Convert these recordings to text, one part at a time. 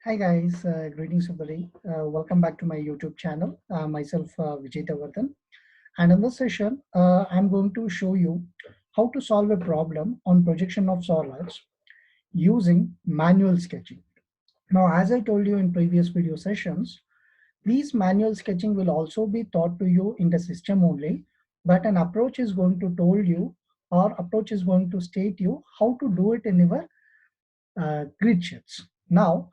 Hi guys, greetings everybody. Welcome back to my YouTube channel. Myself Vijay Tavardhan. And in this session, I'm going to show you how to solve a problem on projection of solids using manual sketching. Now, as I told you in previous video sessions, these manual sketching will also be taught to you in the system only, but an approach is going to told you or approach is going to state you how to do it in your grid sheets. Now,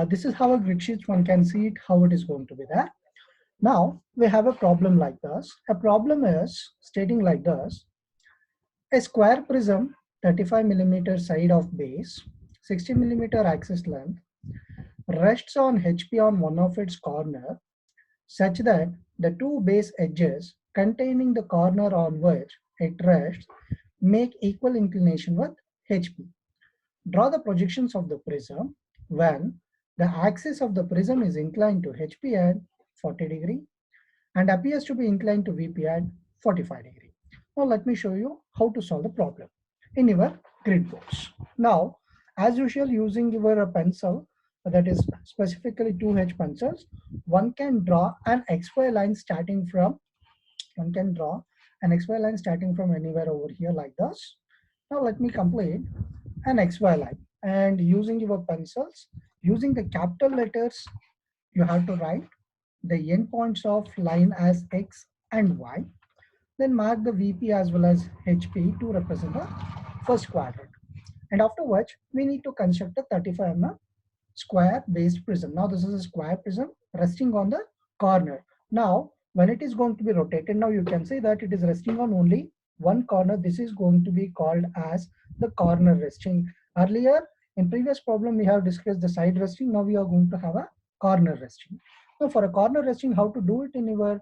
this is how a grid sheet, one can see it, how it is going to be there. Now, we have a problem like this. A problem is stating like this: a square prism, 35 millimeter side of base, 60 millimeter axis length, rests on HP on one of its corner, such that the two base edges containing the corner on which it rests make equal inclination with HP. Draw the projections of the prism when the axis of the prism is inclined to HP at 40 degree and appears to be inclined to VP at 45 degree. Now let me show you how to solve the problem in your grid boards. Now, as usual, using your pencil, that is specifically 2H pencils, one can draw an XY line starting from anywhere over here like this. Now let me complete an XY line, and using your pencils, using the capital letters, you have to write the endpoints of line as X and Y. Then mark the VP as well as HP to represent the first quadrant. And after which, we need to construct a 35 mm square based prism. Now this is a square prism resting on the corner. Now when it is going to be rotated, now you can say that it is resting on only one corner. This is going to be called as the corner resting. Earlier in previous problem we have discussed the side resting. Now we are going to have a corner resting. Now for a corner resting, how to do it in your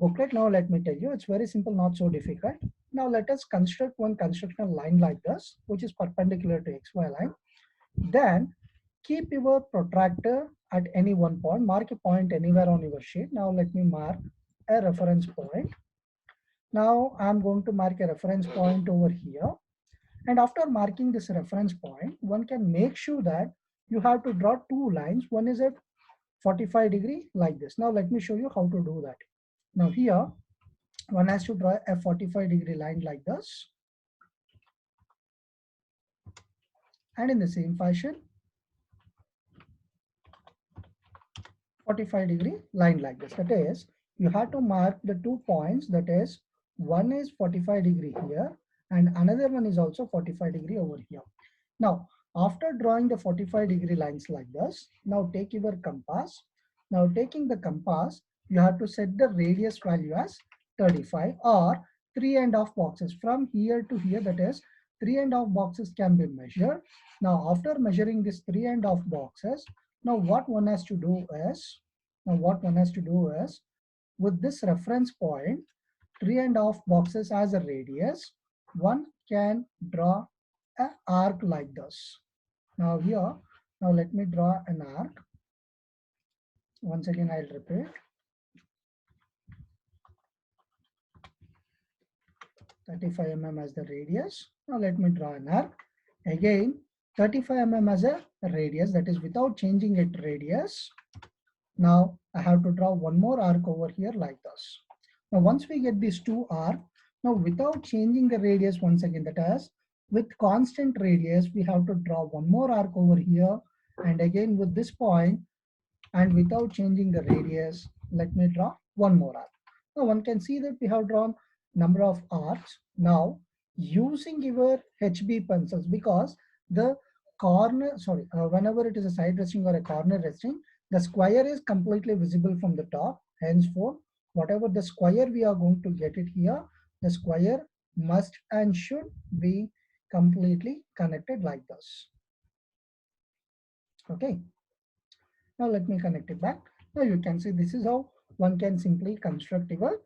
booklet? Now let me tell you, it's very simple, not so difficult. Now let us construct one construction line like this, which is perpendicular to XY line. Then keep your protractor at any one point, mark a point anywhere on your sheet. Now let me mark a reference point. Now I'm going to mark a reference point over here. And after marking this reference point, one can make sure that you have to draw two lines. One is at 45 degree like this. Now let me show you how to do that. Now here, one has to draw a 45-degree line like this. And in the same fashion, 45-degree line like this. That is, you have to mark the 2 points. That is, one is 45 degree here and another one is also 45 degree over here. Now, after drawing the 45-degree lines like this, now take your compass. Now taking the compass, you have to set the radius value as 35 or 3.5 boxes from here to here. That is, 3.5 boxes can be measured. Now after measuring this 3.5 boxes, now what one has to do is, with this reference point, 3.5 boxes as a radius, one can draw an arc like this. Now here, now let me draw an arc. Once again, I'll repeat. 35 mm as the radius. Now let me draw an arc. Again, 35 mm as a radius, that is without changing it radius. Now I have to draw one more arc over here like this. Now once we get these two arcs, now without changing the radius once again, that is with constant radius, we have to draw one more arc over here, and again with this point, and without changing the radius, let me draw one more arc. Now one can see that we have drawn number of arcs. Now using your HB pencils, because the whenever it is a side resting or a corner resting, the square is completely visible from the top. Henceforth, whatever the square we are going to get it here, the square must and should be completely connected like this. Okay. Now let me connect it back. Now you can see this is how one can simply construct your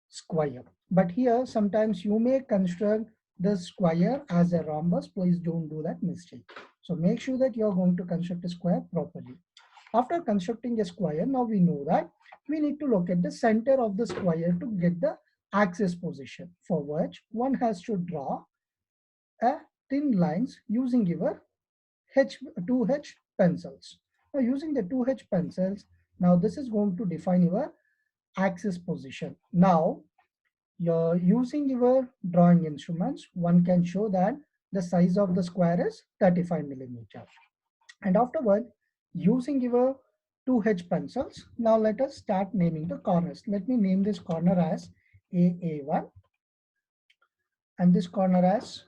square. But here sometimes you may construct the square as a rhombus. Please don't do that mistake. So make sure that you're going to construct a square properly. After constructing a square, now we know that we need to locate the center of the square to get the axis position, for which one has to draw a thin lines using your 2H pencils. Now using the 2H pencils, now this is going to define your axis position. Now you're using your drawing instruments, one can show that the size of the square is 35 millimeter. And afterward, using your 2H pencils, now let us start naming the corners. Let me name this corner as AA1 and this corner as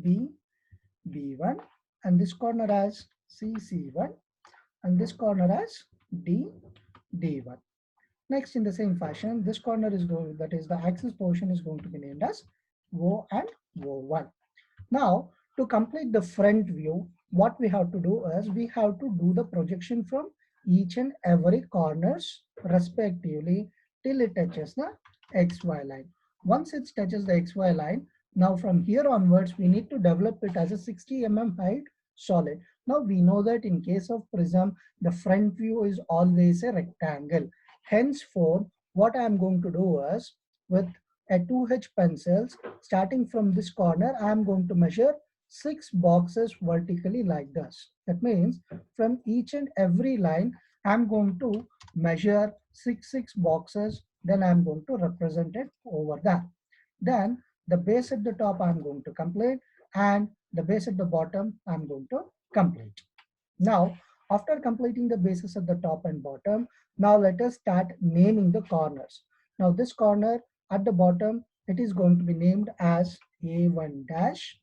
BB1 and this corner as CC1 and this corner as DD1. Next, in the same fashion, this corner is going, that is the axis portion is going to be named as O and O1. Now, to complete the front view, what we have to do is we have to do the projection from each and every corners respectively till it touches the XY line. Once it touches the XY line, now from here onwards, we need to develop it as a 60 mm height solid. Now we know that in case of prism, the front view is always a rectangle. Henceforth, what I am going to do is with a 2H pencils, starting from this corner, I am going to measure 6 boxes vertically like this. That means from each and every line, I am going to measure six boxes, then I am going to represent it over that. Then the base at the top I am going to complete and the base at the bottom I am going to complete. Now, after completing the bases at the top and bottom, now let us start naming the corners. Now this corner at the bottom, it is going to be named as A1 dash,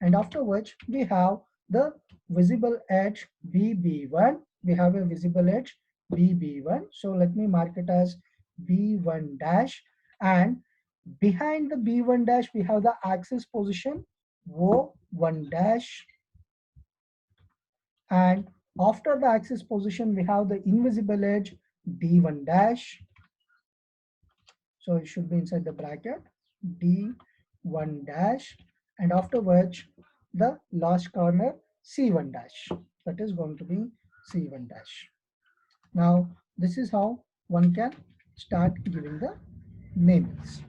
and after which we have the visible edge BB1. We have a visible edge BB1. So let me mark it as B1 dash, and behind the B1 dash, we have the axis position O1 dash, and after the axis position, we have the invisible edge D1 dash. So it should be inside the bracket D1 dash, and after which the last corner C1 dash. That is going to be C1 dash. Now this is how one can start giving the names.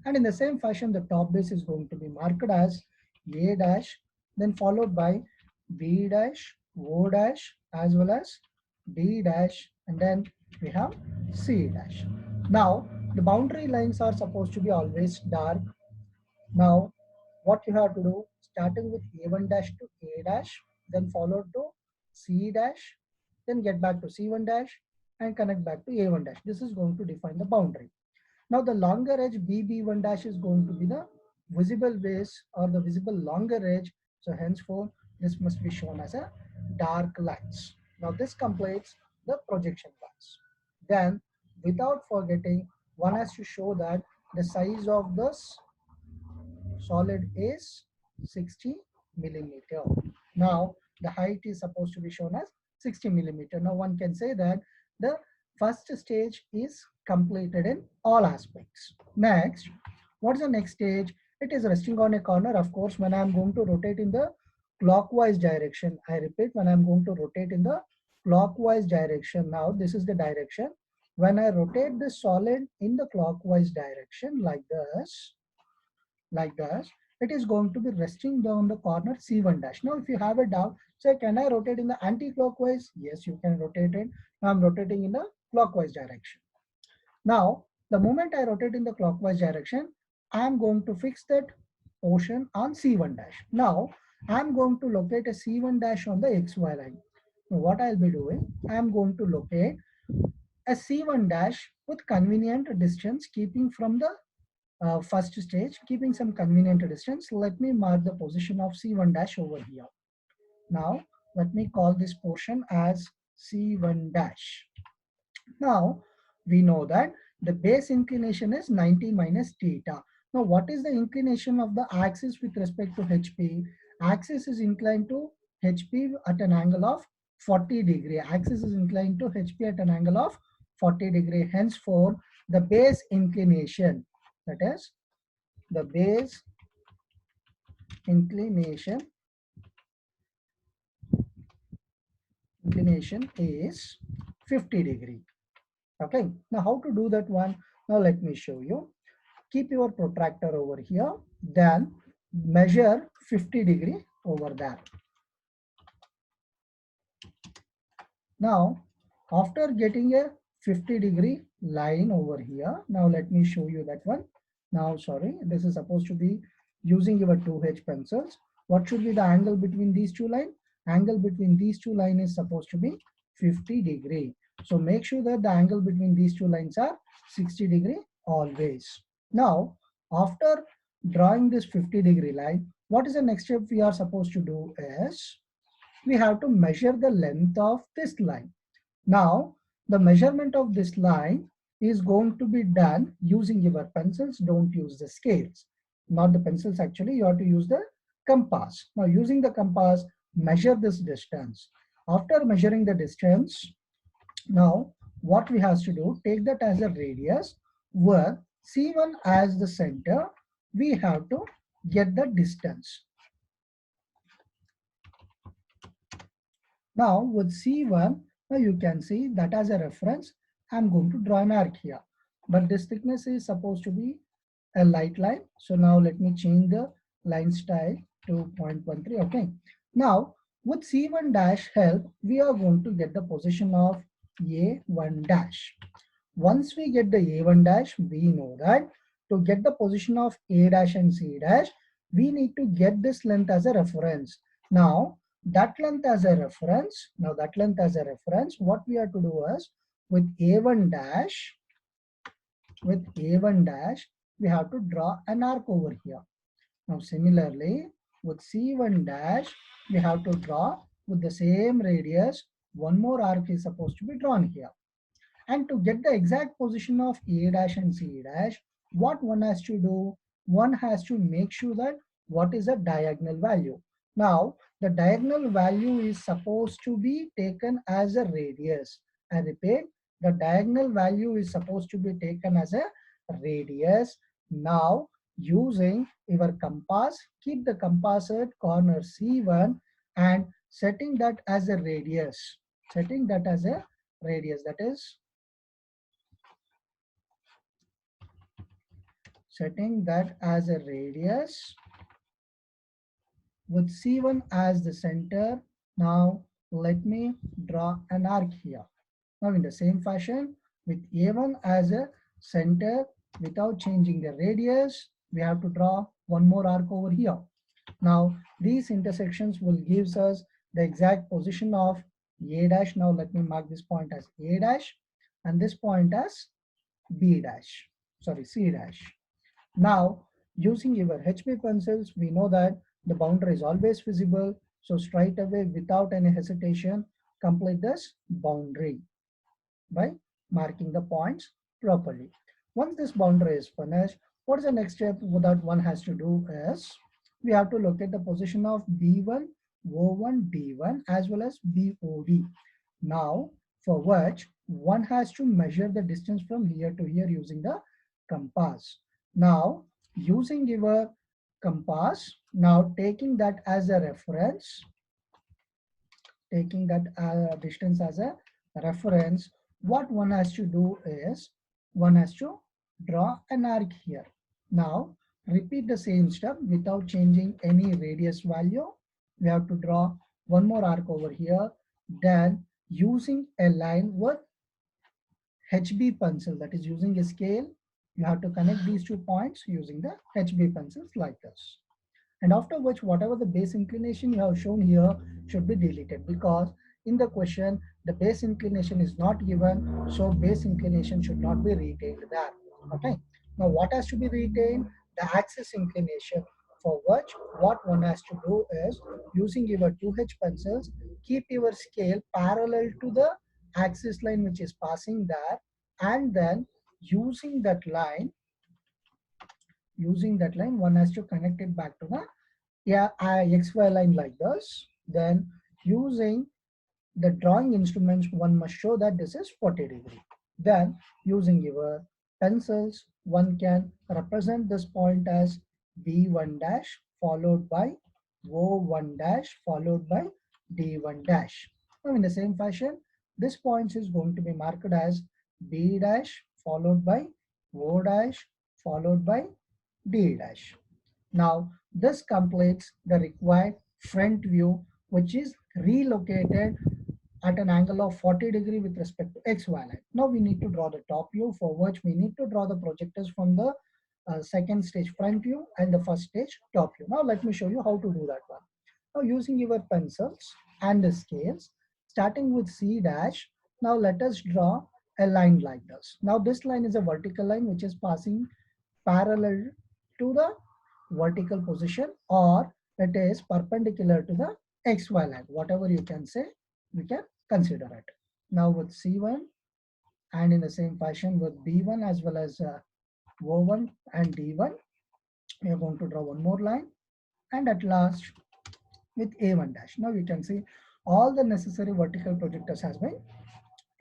And in the same fashion, the top base is going to be marked as A dash, then followed by B dash, O dash, as well as D dash, and then we have C dash. Now the boundary lines are supposed to be always dark. Now what you have to do, starting with A1 dash to A dash, then followed to C dash, then get back to C1 dash and connect back to A1 dash. This is going to define the boundary. Now the longer edge BB1 dash is going to be the visible base or the visible longer edge. So henceforth, this must be shown as a dark lines. Now this completes the projection lines. Then without forgetting, one has to show that the size of this solid is 60 millimeter. Now the height is supposed to be shown as 60 millimeter. Now one can say that the first stage is completed in all aspects. Next, what is the next stage? It is resting on a corner. Of course, when I am going to rotate in the clockwise direction, I repeat, when I am going to rotate in the clockwise direction, now this is the direction. When I rotate this solid in the clockwise direction like this, it is going to be resting down the corner C1 dash. Now, if you have a doubt, say, can I rotate in the anti-clockwise? Yes, you can rotate it. Now I'm rotating in the clockwise direction. Now, the moment I rotate in the clockwise direction, I'm going to fix that portion on C1 dash. Now, I'm going to locate a C1 dash on the XY line. Now, what I'll be doing, I'm going to locate a C1 dash with convenient distance, keeping from the first stage, keeping some convenient distance. Let me mark the position of C1 dash over here. Now, let me call this portion as C1 dash. Now, we know that the base inclination is 90 minus theta. Now, what is the inclination of the axis with respect to HP? Axis is inclined to HP at an angle of 40 degree. Axis is inclined to HP at an angle of 40 degree. Henceforth, the base inclination, that is, the base inclination is 50 degree. Okay, now how to do that one? Now let me show you. Keep your protractor over here, then measure 50 degree over there. Now, after getting a 50-degree line over here, now let me show you that one. Now, sorry, this is supposed to be using your 2H pencils. What should be the angle between these two lines? Angle between these two lines is supposed to be 50-degree. So make sure that the angle between these two lines are 60-degree always. Now, after drawing this 50-degree line, what is the next step we are supposed to do is we have to measure the length of this line. Now, the measurement of this line is going to be done using your pencils. Don't use the scales. Not the pencils actually, you have to use the compass. Now, using the compass, measure this distance. After measuring the distance, now what we have to do, take that as a radius, where C1 as the center, we have to get the distance. Now with C1, now you can see that as a reference, I'm going to draw an arc here. But this thickness is supposed to be a light line. So now let me change the line style to 0.13. Okay. Now with C1 dash help, we are going to get the position of A1 dash. Once we get the A1 dash, we know that to get the position of A dash and C dash, we need to get this length as a reference. Now that length as a reference, what we have to do is with A1 dash, we have to draw an arc over here. Now similarly, with C1 dash, we have to draw with the same radius, one more arc is supposed to be drawn here. And to get the exact position of A dash and C dash, what one has to do? One has to make sure that what is a diagonal value. Now, the diagonal value is supposed to be taken as a radius. I repeat, the diagonal value is supposed to be taken as a radius. Now, using your compass, keep the compass at corner C1 and setting that as a radius. Setting that as a radius, that is setting that as a radius with C1 as the center. Now let me draw an arc here. Now in the same fashion, with A1 as a center, without changing the radius, we have to draw one more arc over here. Now these intersections will give us the exact position of A dash. Now let me mark this point as A dash and this point as B dash, sorry, C dash. Now, using your HB pencils, we know that the boundary is always visible. So straight away, without any hesitation, complete this boundary by marking the points properly. Once this boundary is finished, what is the next step that one has to do is, we have to locate the position of B1, O1, D1 as well as BOD. Now, for which one has to measure the distance from here to here using the compass. Now, using your compass, now taking that as a reference, taking that distance as a reference, what one has to do is, one has to draw an arc here. Now, repeat the same step without changing any radius value. We have to draw one more arc over here. Then, using a line with HB pencil, that is using a scale, you have to connect these 2 points using the HB pencils like this. And after which, whatever the base inclination you have shown here should be deleted, because in the question, the base inclination is not given, so base inclination should not be retained there. Okay. Now, what has to be retained? The axis inclination, for which what one has to do is, using your 2H pencils, keep your scale parallel to the axis line which is passing there, and then using that line, one has to connect it back to the XY line like this. Then using the drawing instruments, one must show that this is 40°. Then using your pencils, one can represent this point as B1 dash followed by O1 dash followed by D1 dash. Now in the same fashion, this point is going to be marked as B dash followed by O dash followed by D dash. Now this completes the required front view, which is relocated at an angle of 40 degree with respect to XY line. Now we need to draw the top view, for which we need to draw the projectors from the second stage front view and the first stage top view. Now let me show you how to do that one. Now using your pencils and the scales, starting with C dash, now let us draw a line like this. Now this line is a vertical line which is passing parallel to the vertical position, or it is perpendicular to the XY line. Whatever you can say, we can consider it. Now with C1, and in the same fashion with B1 as well as O1 and D1, we are going to draw one more line, and at last with A1 dash. Now you can see all the necessary vertical projectors has been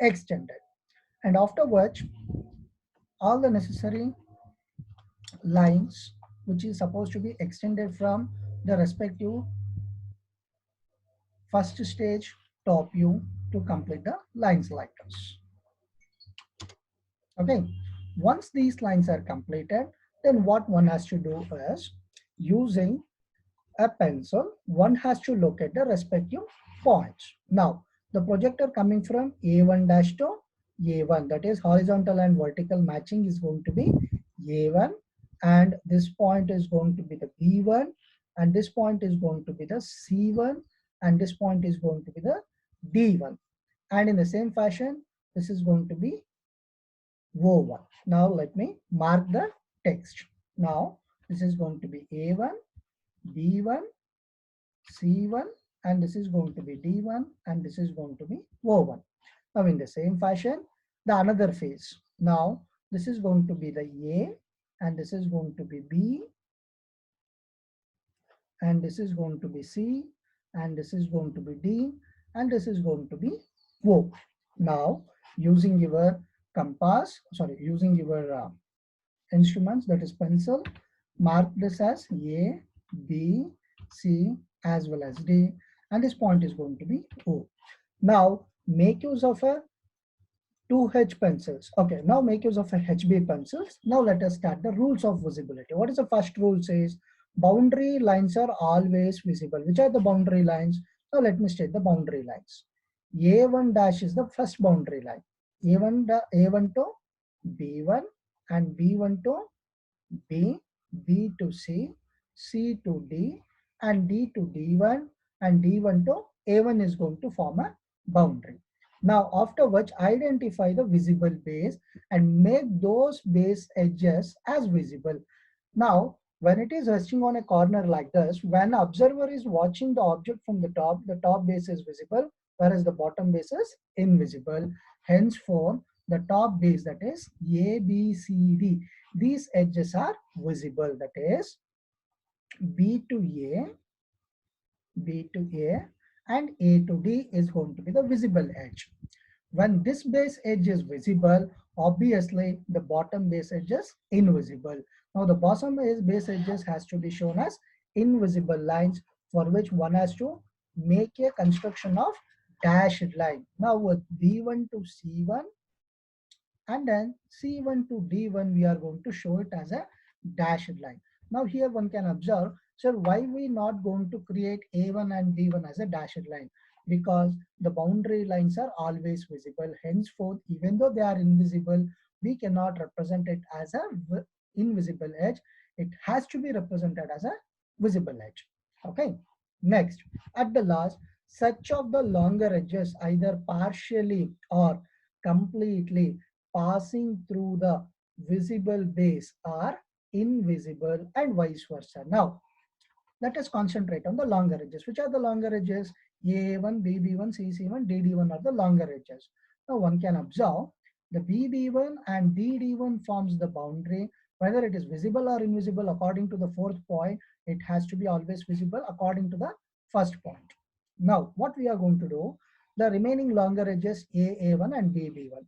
extended, and after which all the necessary lines which is supposed to be extended from the respective first stage top view to complete the lines like this. Okay, once these lines are completed, then what one has to do is, using a pencil, one has to locate the respective points. Now the projector coming from A1 dash to A1, that is horizontal and vertical matching, is going to be A1, and this point is going to be the B1, and this point is going to be the C1, and this point is going to be the D1, and in the same fashion this is going to be O1. Now let me mark the text. Now this is going to be A1, B1, C1, and this is going to be D1, and this is going to be O1. Now in the same fashion, the another phase. Now this is going to be the A, and this is going to be B, and this is going to be C, and this is going to be D, and this is going to be O. Now using your using your instruments, that is pencil, mark this as A, B, C as well as D, and this point is going to be O. Now make use of a 2H pencils. Okay, now make use of a HB pencils. Now let us start the rules of visibility. What is the first rule says? Boundary lines are always visible. Which are the boundary lines? Now let me state the boundary lines. A1 dash is the first boundary line. A1 to B1, and B1 to B, B to C, C to D, and D to D1, and D1 to A1 is going to form a boundary. Now after which, identify the visible base and make those base edges as visible. Now when it is resting on a corner like this, when observer is watching the object from the top base is visible, whereas the bottom base is invisible. Henceforth, the top base, that is A, B, C, D, these edges are visible, that is B to A, B to A, and A to D is going to be the visible edge. When this base edge is visible, obviously the bottom base edge is invisible. Now the bottom base edges has to be shown as invisible lines, for which one has to make a construction of dashed line. Now with B1 to C1, and then C1 to D1, we are going to show it as a dashed line. Now here one can observe, sir, why we not going to create A1 and B1 as a dashed line? Because the boundary lines are always visible. Henceforth, even though they are invisible, we cannot represent it as a invisible edge. It has to be represented as a visible edge. Okay. Next, at the last, such of the longer edges, either partially or completely passing through the visible base, are invisible, and vice versa. Now let us concentrate on the longer edges. Which are the longer edges? A1, BB1, CC1, DD1 are the longer edges. Now one can observe the BB1 and DD1 forms the boundary. Whether it is visible or invisible, according to the fourth point, it has to be always visible according to the first point. Now what we are going to do, the remaining longer edges A1 and BB1.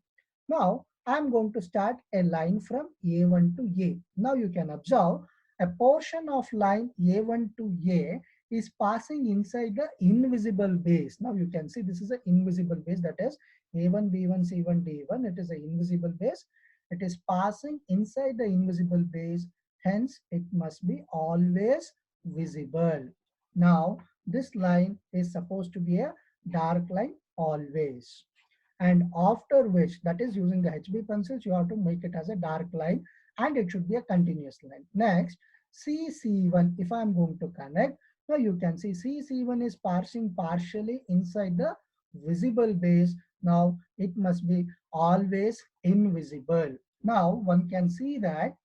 Now I'm going to start a line from A1 to A. Now you can observe a portion of line A1 to A is passing inside the invisible base. Now you can see this is an invisible base, that is A1, B1, C1, D1. It is an invisible base. It is passing inside the invisible base. Hence, it must be always visible. Now, this line is supposed to be a dark line always. And after which, that is using the HB pencils, you have to make it as a dark line and it should be a continuous line. Next, CC1, if I'm going to connect, now you can see CC1 is passing partially inside the visible base. Now it must be always invisible. Now one can see that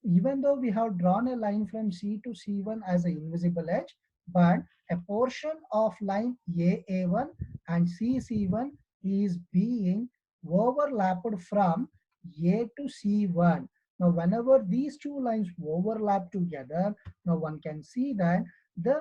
even though we have drawn a line from C to C1 as an invisible edge, but a portion of line AA1 and CC1 is being overlapped from A to C1. Now, whenever these two lines overlap together, now one can see that the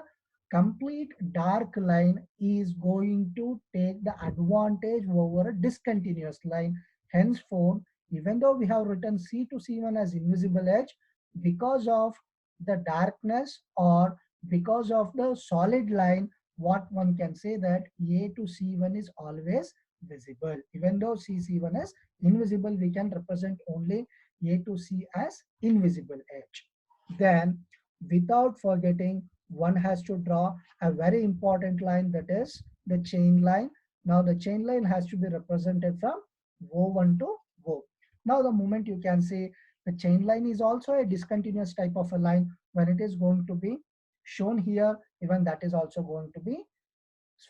complete dark line is going to take the advantage over a discontinuous line. Henceforth, even though we have written C to C1 as invisible edge, because of the darkness or because of the solid line, what one can say that A to C1 is always visible. Even though CC1 is invisible, we can represent only A to C as invisible edge. Then, without forgetting, one has to draw a very important line, that is the chain line. Now the chain line has to be represented from O1 to O. Now the moment you can see the chain line is also a discontinuous type of a line, when it is going to be shown here, even that is also going to be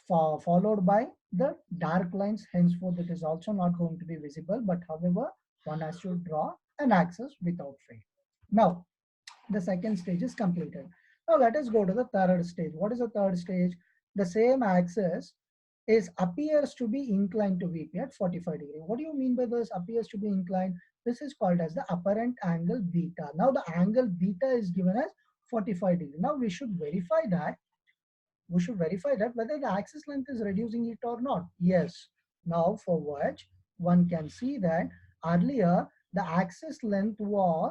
followed by the dark lines. Henceforth, it is also not going to be visible, but however, one has to draw an axis without fade. Now, the second stage is completed. Now let us go to the third stage. What is the third stage? The same axis appears to be inclined to VP at 45 degree. What do you mean by this appears to be inclined? This is called as the apparent angle beta. Now the angle beta is given as 45 degree. Now we should verify that. Whether the axis length is reducing it or not. Yes. Now for which one can see that earlier the axis length was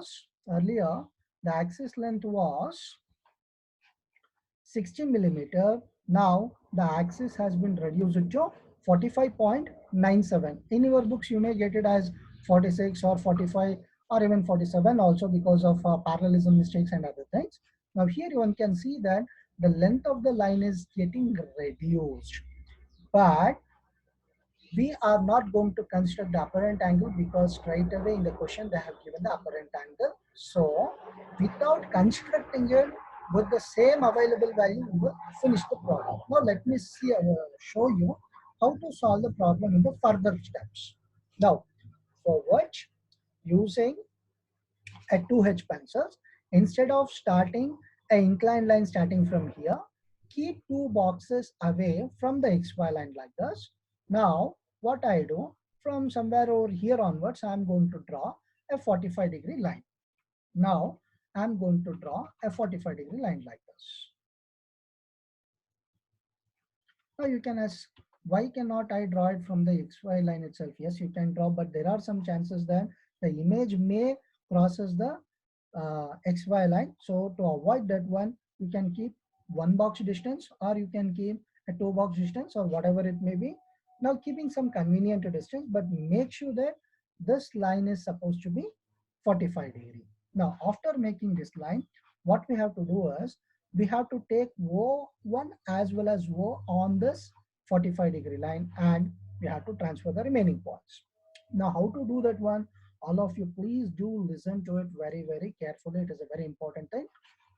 60 millimeter. Now the axis has been reduced to 45.97. In your books, you may get it as 46 or 45 or even 47 also, because of parallelism mistakes and other things. Now here one can see that the length of the line is getting reduced, but we are not going to construct the apparent angle because straight away in the question they have given the apparent angle. So without constructing it with the same available value, we will finish the problem. Now let me show you how to solve the problem in the further steps. Now for which, using a 2H pencils, instead of starting an inclined line starting from here, keep two boxes away from the XY line like this. Now what I do, from somewhere over here onwards, I'm going to draw a 45-degree line. Now I'm going to draw a 45-degree line like this. Now you can ask, why cannot I draw it from the XY line itself? Yes, you can draw, but there are some chances that the image may crosses the XY line. So to avoid that one, you can keep one box distance, or you can keep a two box distance, or whatever it may be. Now keeping some convenient distance, but make sure that this line is supposed to be 45 degree. Now after making this line, what we have to do is, we have to take O1 as well as O on this 45-degree line, and we have to transfer the remaining points. Now how to do that one? All of you please do listen to it very, very carefully. It is a very important thing.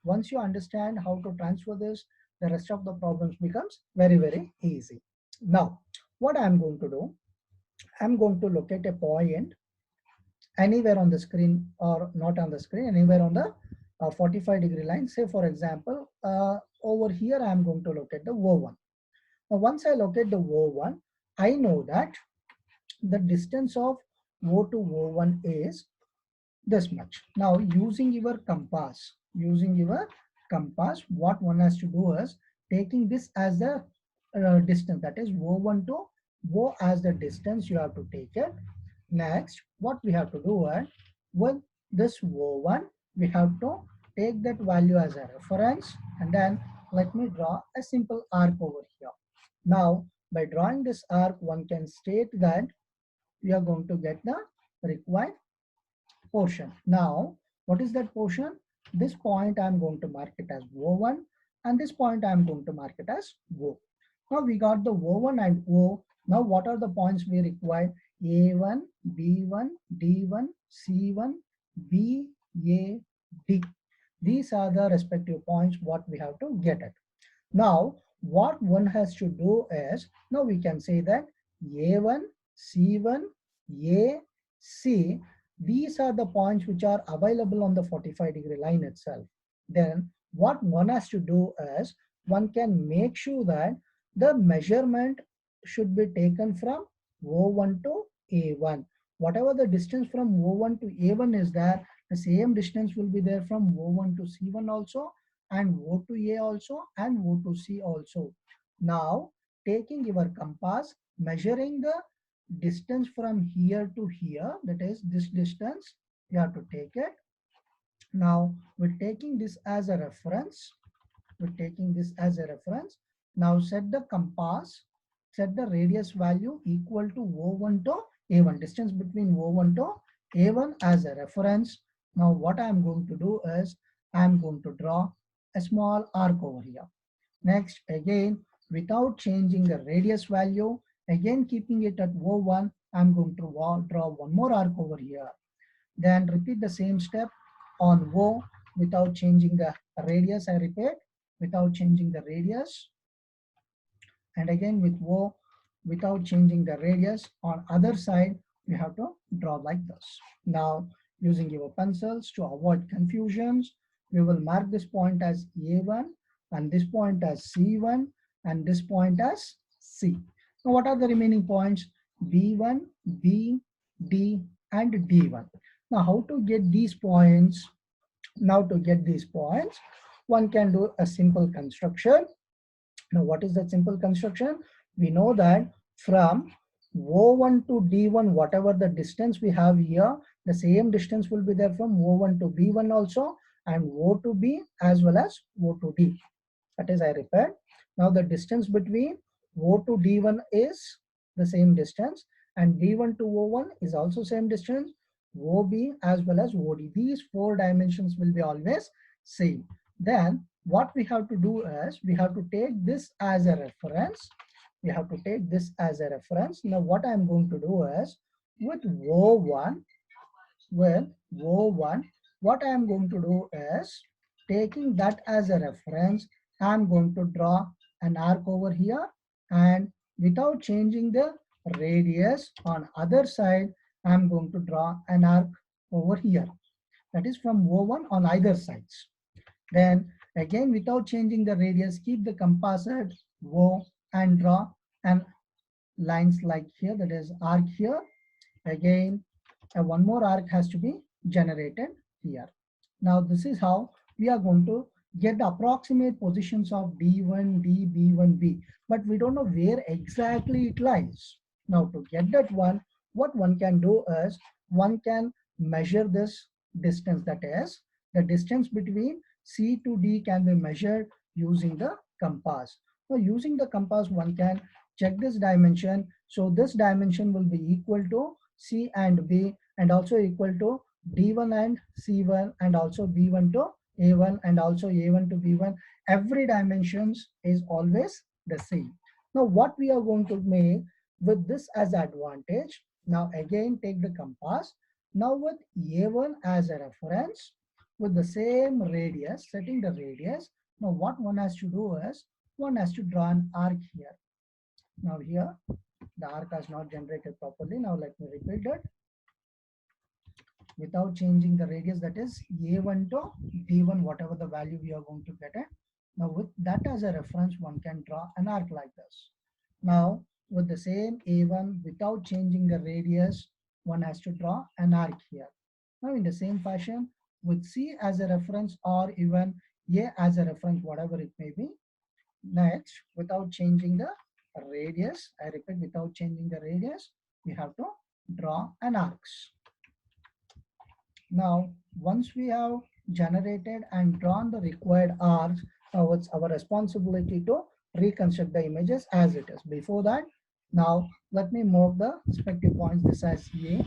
Once you understand how to transfer this, the rest of the problems becomes very, very easy. Now, what I'm going to do, I'm going to locate a point anywhere on the screen, or not on the screen, anywhere on the 45-degree line. Say for example, over here I'm going to locate the O1. Now once I locate the O1, I know that the distance of O to O1 is this much. Now using your compass, what one has to do is, taking this as the distance, that is O1 to O as the distance, you have to take it. Next, what we have to do is, with this O1, we have to take that value as a reference, and then let me draw a simple arc over here. Now, by drawing this arc, one can state that we are going to get the required portion. Now, what is that portion? This point I'm going to mark it as O1, and this point I'm going to mark it as O. Now we got the O1 and O. Now what are the points we require? A1, B1, D1, C1, B, A, D. These are the respective points what we have to get at. Now what one has to do is, now we can say that A1, C1, A, C, these are the points which are available on the 45-degree line itself. Then what one has to do is, one can make sure that the measurement should be taken from O1 to A1. Whatever the distance from O1 to A1 is there, the same distance will be there from O1 to C1 also, and O to A also, and O to C also. Now taking your compass, measuring the distance from here to here, that is this distance, you have to take it. Now we're taking this as a reference. We're taking this as a reference. Now set the compass, set the radius value equal to O1 to A1, distance between O1 to A1 as a reference. Now what I'm going to do is, I'm going to draw a small arc over here. Next, again, without changing the radius value, again keeping it at O1, I'm going to draw one more arc over here. Then repeat the same step on O without changing the radius. I repeat, without changing the radius. And again with O without changing the radius. On other side, we have to draw like this. Now, using your pencils to avoid confusions, we will mark this point as A1 and this point as C1 and this point as C. Now, what are the remaining points? B1, B, D, and D1. Now, how to get these points? Now, to get these points, one can do a simple construction. Now, what is that simple construction? We know that from O1 to D1, whatever the distance we have here, the same distance will be there from O1 to B1 also, and O to B as well as O to D. That is, I repeat, now the distance between O to D1 is the same distance, and D1 to O1 is also same distance, OB as well as OD. These four dimensions will be always same. Then what we have to do is, we have to take this as a reference. We have to take this as a reference. Now what I'm going to do is, with O1, what I am going to do is, taking that as a reference, I'm going to draw an arc over here, and without changing the radius on other side, I'm going to draw an arc over here. That is from O1 on either sides. Then again, without changing the radius, keep the compass at O and draw an lines like here, that is arc here. Again, one more arc has to be generated here. Now this is how we are going to get the approximate positions of D1, D, B1, B, but we don't know where exactly it lies. Now to get that one, what one can do is, one can measure this distance, that is the distance between C to D can be measured using the compass. Now using the compass, one can check this dimension. So this dimension will be equal to C and B, and also equal to D1 and C1, and also B1 to A1, and also A1 to B1. Every dimensions is always the same. Now what we are going to make with this as advantage, now again take the compass. Now with A1 as a reference, with the same radius, setting the radius, now what one has to do is, one has to draw an arc here. Now here, the arc has not generated properly. Now let me repeat that. Without changing the radius, that is A1 to D1, whatever the value we are going to get it. Now with that as a reference, one can draw an arc like this. Now with the same A1, without changing the radius, one has to draw an arc here. Now in the same fashion, with C as a reference, or even A as a reference, whatever it may be. Next, without changing the radius, I repeat, without changing the radius, we have to draw an arc. Now, once we have generated and drawn the required arcs, now it's our responsibility to reconstruct the images as it is. Before that, now let me mark the respective points. This as A,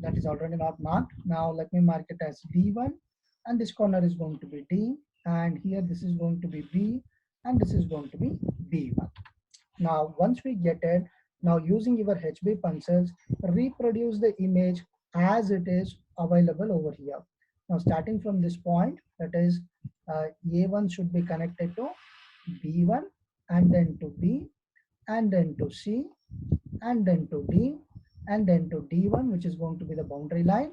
that is already not marked. Now let me mark it as D1, and this corner is going to be D, and here this is going to be B, and this is going to be B1. Now, once we get it, Now using your HB pencils, reproduce the image as it is available over here. Now starting from this point, that is A1 should be connected to B1 and then to B and then to C and then to D and then to D1, which is going to be the boundary line,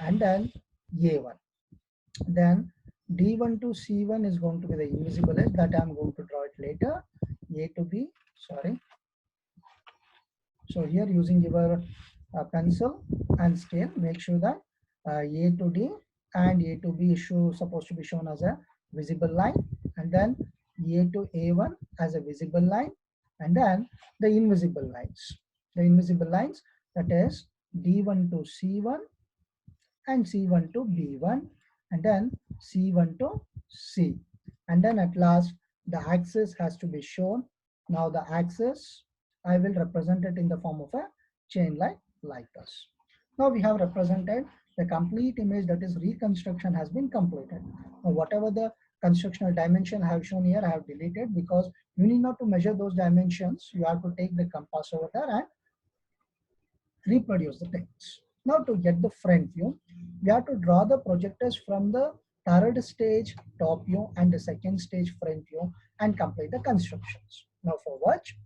and then A1. Then D1 to C1 is going to be the invisible edge that I'm going to draw it later. A to B, sorry. So here using your pencil and scale, make sure that A to D and A to B is supposed to be shown as a visible line, and then A to A1 as a visible line, and then the invisible lines. The invisible lines, that is D1 to C1 and C1 to B1 and then C1 to C. And then at last the axis has to be shown. Now the axis, I will represent it in the form of a chain line like this. Now we have represented the complete image, that is reconstruction has been completed. Now whatever the constructional dimension I have shown here, I have deleted because you need not to measure those dimensions. You have to take the compass over there and reproduce the things. Now to get the front view, we have to draw the projectors from the third stage top view and the second stage front view and complete the constructions. Now for which,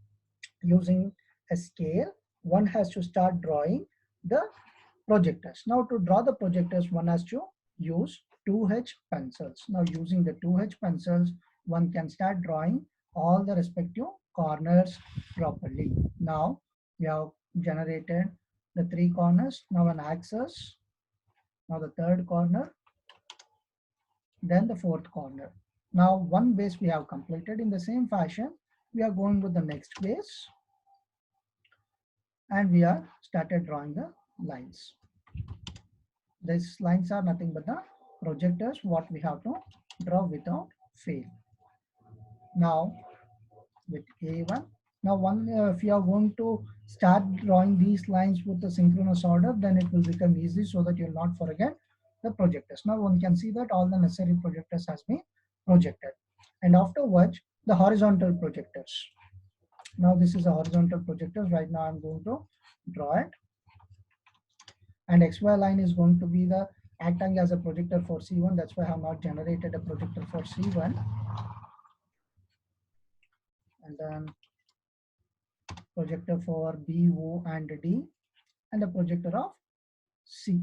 using a scale, one has to start drawing the projectors. Now to draw the projectors, one has to use 2H pencils. Now using the 2H pencils, one can start drawing all the respective corners properly. Now we have generated the 3 corners, now an axis, now the third corner, then the fourth corner. Now one base we have completed. In the same fashion, we are going with the next base and we are started drawing the lines. These lines are nothing but the projectors what we have to draw without fail. Now with A1, now if you are going to start drawing these lines with the synchronous order, then it will become easy so that you will not forget the projectors. Now one can see that all the necessary projectors has been projected, and afterwards the horizontal projectors. Now this is a horizontal projectors. Right now I'm going to draw it, and XY line is going to be the acting as a projector for C1. That's why I have not generated a projector for C1. And then projector for B, O and D, and the projector of C.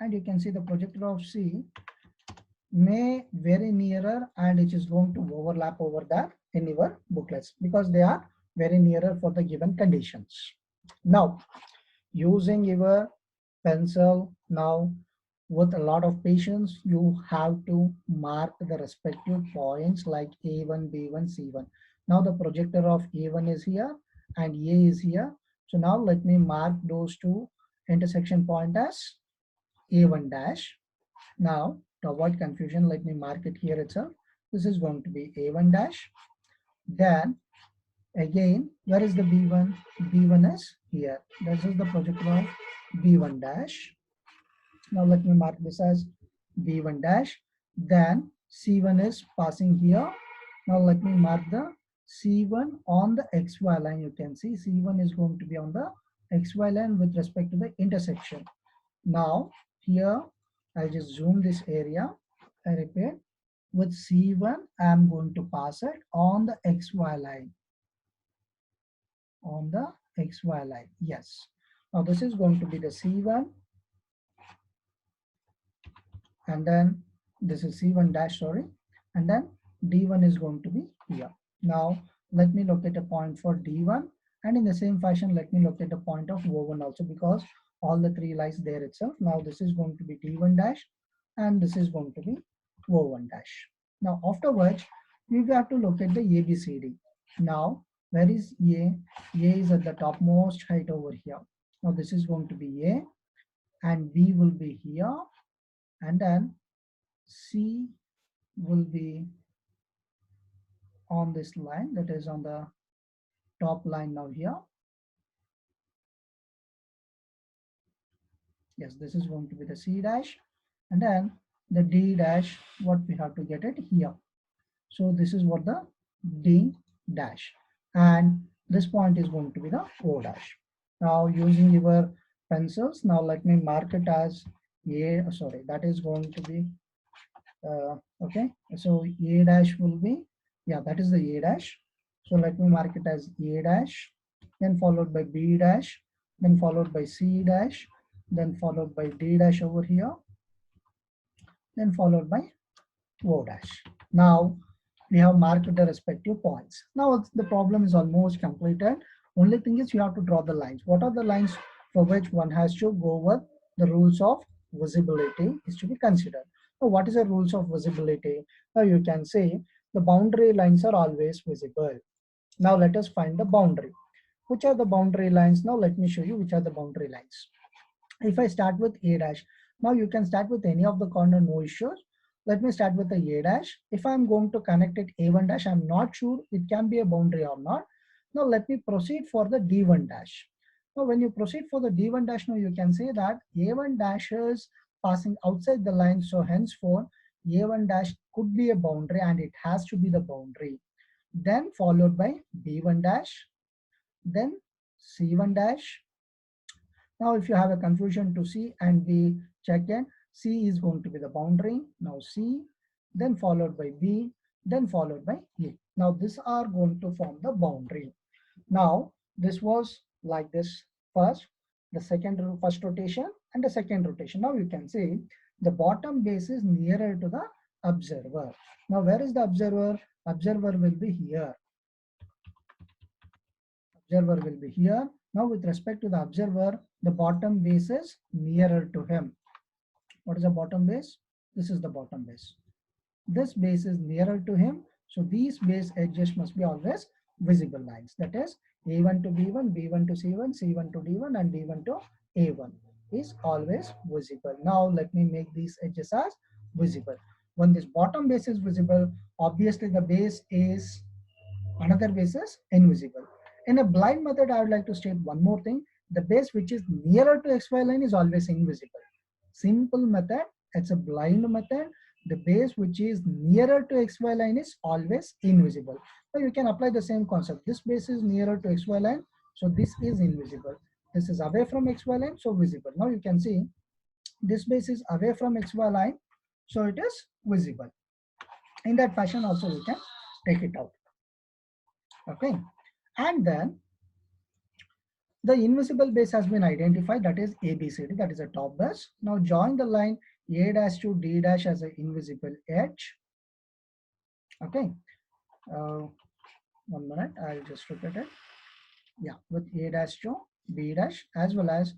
And you can see the projector of C may very nearer and it is going to overlap over there in your booklets because they are very nearer for the given conditions. Now using your pencil, now with a lot of patience, you have to mark the respective points like A1, B1, C1. Now the projector of A1 is here and A is here. So now let me mark those two intersection point as A1 dash. Now to avoid confusion, let me mark it here itself. This is going to be A1 dash. Then again, where is the B1? B1 is here. This is the projector of B1 dash. Now let me mark this as B1 dash. Then C1 is passing here. Now let me mark the C1 on the XY line. You can see C1 is going to be on the XY line with respect to the intersection. Now here I'll just zoom this area. I repeat, with C1 I'm going to pass it on the XY line. On the XY line, yes. Now this is going to be the C1. And then this is C1 dash, sorry, and then D1 is going to be here. Now let me locate a point for D1, and in the same fashion let me locate a point of O1 also, because all the three lies there itself. Now this is going to be D1 dash and this is going to be O1 dash. Now afterwards we have to locate the ABCD. Now where is A? A is at the topmost height over here. Now this is going to be A and B will be here, and then C will be on this line, that is on the top line now here. Yes, this is going to be the C dash, and then the D dash, what we have to get it here. So this is what the D dash, and This point is going to be the O dash. Now using your pencils, now let me mark it as A, sorry, that is going to be, okay. So A dash will be, yeah, that is the A dash. So let me mark it as A dash, then followed by B dash, then followed by C dash, then followed by D dash over here, then followed by O dash. Now we have marked the respective points. Now the problem is almost completed. Only thing is you have to draw the lines. What are the lines for which one has to go with the rules of visibility is to be considered. Now what is the rules of visibility? Now you can say the boundary lines are always visible. Now let us find the boundary. Which are the boundary lines? Now let me show you which are the boundary lines. If I start with A dash, now you can start with any of the corner, no issues. Let me start with the A dash. If I'm going to connect it A1 dash, I'm not sure it can be a boundary or not. Now let me proceed for the D1 dash. Now when you proceed for the D1 dash, now you can say that A1 dash is passing outside the line. So henceforth, A1 dash could be a boundary and it has to be the boundary. Then followed by B1 dash, then C1 dash. Now, if you have a confusion to C and B, check in. C is going to be the boundary. Now C, then followed by B, then followed by A. Now these are going to form the boundary. Now this was like this first, the first rotation and the second rotation. Now you can see the bottom base is nearer to the observer. Now where is the observer? Observer will be here. Observer will be here. Now with respect to the observer, the bottom base is nearer to him. What is the bottom base? This is the bottom base. This base is nearer to him. So these base edges must be always visible lines. That is A1 to B1, B1 to C1, C1 to D1 and D1 to A1 is always visible. Now let me make these edges as visible. When this bottom base is visible, obviously the base is another base is invisible. In a blind method, I would like to state one more thing. The base which is nearer to XY line is always invisible. Simple method, it's a blind method. The base which is nearer to XY line is always invisible. So you can apply the same concept. This base is nearer to XY line, so this is invisible. This is away from XY line, so visible. Now you can see this base is away from XY line, so it is visible. In that fashion also we can take it out. Okay, and then the invisible base has been identified, that is ABCD, that is a top base. Now join the line A dash to D dash as an invisible edge. Okay, 1 minute, I'll just repeat it. Yeah, with A dash to B dash as well as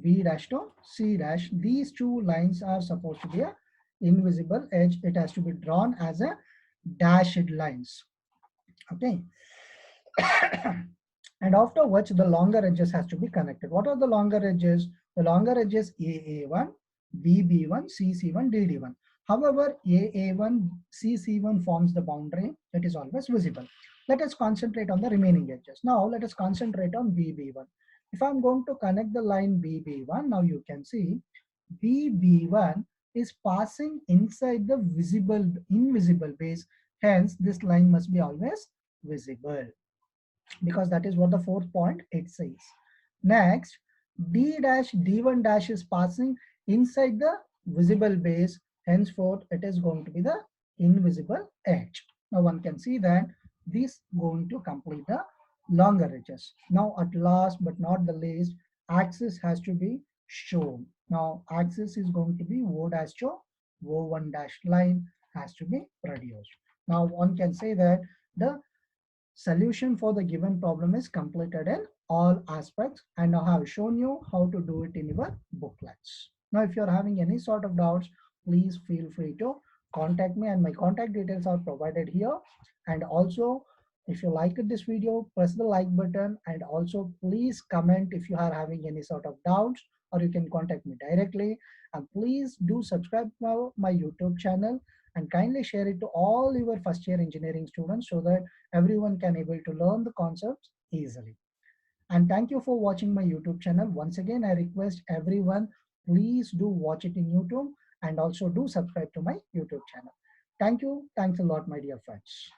B dash to C dash. These two lines are supposed to be a invisible edge. It has to be drawn as a dashed lines. Okay. And after which the longer edges has to be connected. What are the longer edges? The longer edges AA1, BB1, CC1, DD1. However, AA1, CC1 forms the boundary. It is always visible. Let us concentrate on the remaining edges. Now let us concentrate on BB1. If I'm going to connect the line BB1, now you can see BB1 is passing inside the invisible base. Hence, this line must be always visible, because that is what the fourth point it says. Next, D dash D1 dash is passing inside the visible base. Henceforth, it is going to be the invisible edge. Now one can see that this going to complete the longer edges. Now at last but not the least, axis has to be shown. Now axis is going to be O dash to O1 dash line has to be produced. Now one can say that the solution for the given problem is completed in all aspects, and I have shown you how to do it in your booklets. Now if you're having any sort of doubts, please feel free to contact me, and my contact details are provided here. And also, if you liked this video, press the like button, and also please comment if you are having any sort of doubts, or you can contact me directly. And please do subscribe to my YouTube channel and kindly share it to all your first year engineering students so that everyone can able to learn the concepts easily. And thank you for watching my YouTube channel. Once again, I request everyone, please do watch it in YouTube and also do subscribe to my YouTube channel. Thank you. Thanks a lot, my dear friends.